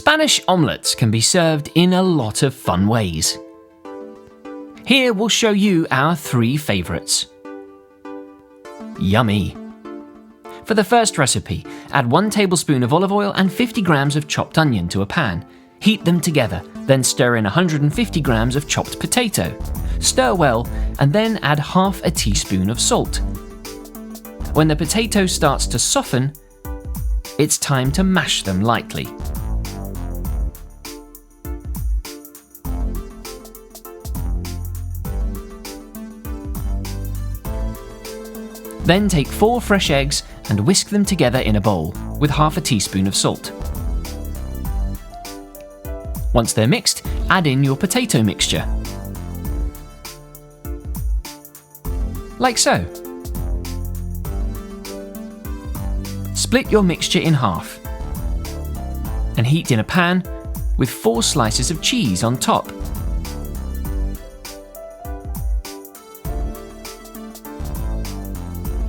Spanish omelettes can be served in a lot of fun ways. Here we'll show you our 3 favourites. Yummy! For the first recipe, add 1 tablespoon of olive oil and 50 grams of chopped onion to a pan. Heat them together, then stir in 150 grams of chopped potato. Stir well, and then add half a teaspoon of salt. When the potato starts to soften, it's time to mash them lightly. Then take 4 fresh eggs and whisk them together in a bowl with half a teaspoon of salt. Once they're mixed, add in your potato mixture. Like so. Split your mixture in half and heat in a pan with 4 slices of cheese on top.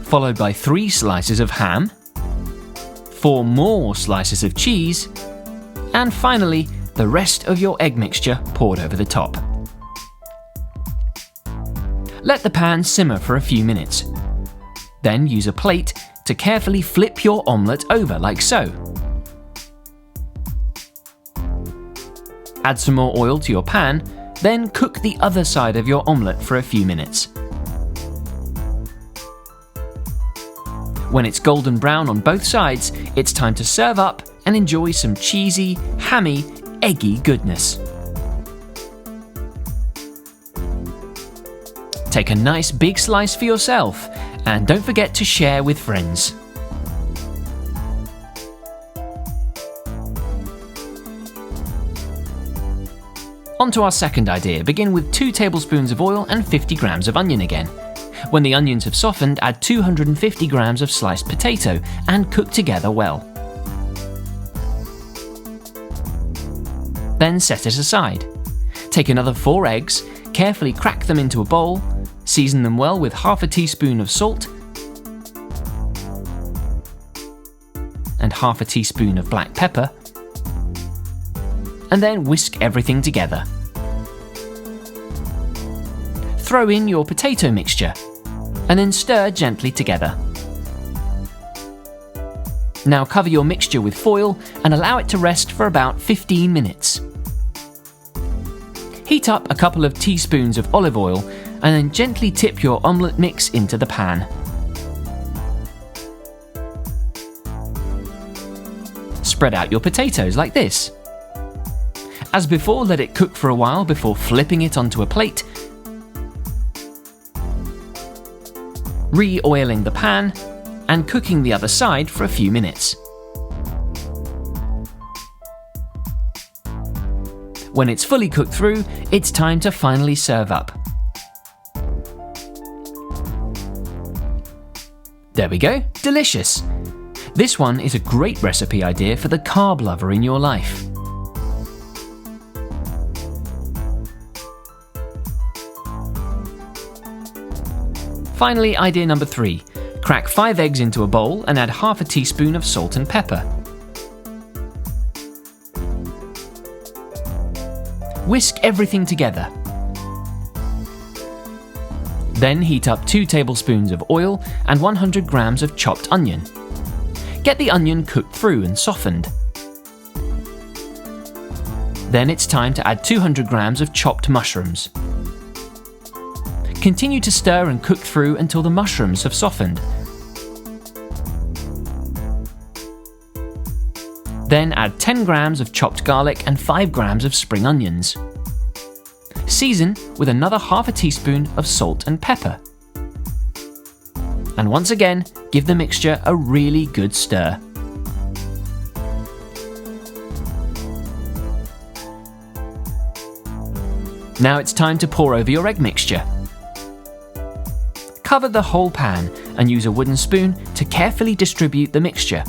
Followed by 3 slices of ham, 4 more slices of cheese, and finally the rest of your egg mixture poured over the top. Let the pan simmer for a few minutes. Then use a plate to carefully flip your omelette over like so. Add some more oil to your pan, then cook the other side of your omelette for a few minutes. When it's golden brown on both sides, it's time to serve up and enjoy some cheesy, hammy, eggy goodness. Take a nice big slice for yourself, and don't forget to share with friends. On to our second idea. Begin with 2 tablespoons of oil and 50 grams of onion again. When the onions have softened, add 250 grams of sliced potato and cook together well. Then set it aside. Take another 4 eggs, carefully crack them into a bowl, season them well with half a teaspoon of salt and half a teaspoon of black pepper, and then whisk everything together. Throw in your potato mixture and then stir gently together. Now cover your mixture with foil and allow it to rest for about 15 minutes. Heat up a couple of teaspoons of olive oil and then gently tip your omelette mix into the pan. Spread out your potatoes like this. As before, let it cook for a while before flipping it onto a plate, re-oiling the pan and cooking the other side for a few minutes. When it's fully cooked through, it's time to finally serve up. There we go, delicious! This one is a great recipe idea for the carb lover in your life. Finally, idea number 3. Crack 5 eggs into a bowl and add half a teaspoon of salt and pepper. Whisk everything together. Then heat up 2 tablespoons of oil and 100 grams of chopped onion. Get the onion cooked through and softened. Then it's time to add 200 grams of chopped mushrooms. Continue to stir and cook through until the mushrooms have softened. Then add 10 grams of chopped garlic and 5 grams of spring onions. Season with another half a teaspoon of salt and pepper. And once again, give the mixture a really good stir. Now it's time to pour over your egg mixture. Cover the whole pan and use a wooden spoon to carefully distribute the mixture.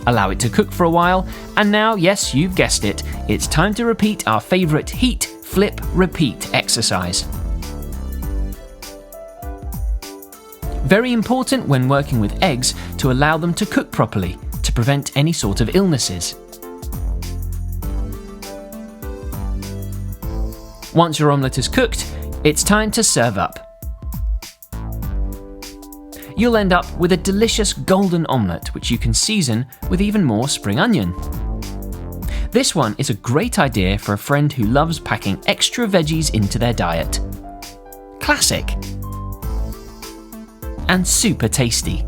Allow it to cook for a while, and now, yes, you've guessed it, it's time to repeat our favourite heat, flip, repeat exercise. Very important when working with eggs to allow them to cook properly to prevent any sort of illnesses. Once your omelette is cooked, it's time to serve up. You'll end up with a delicious golden omelette which you can season with even more spring onion. This one is a great idea for a friend who loves packing extra veggies into their diet. Classic! And super tasty.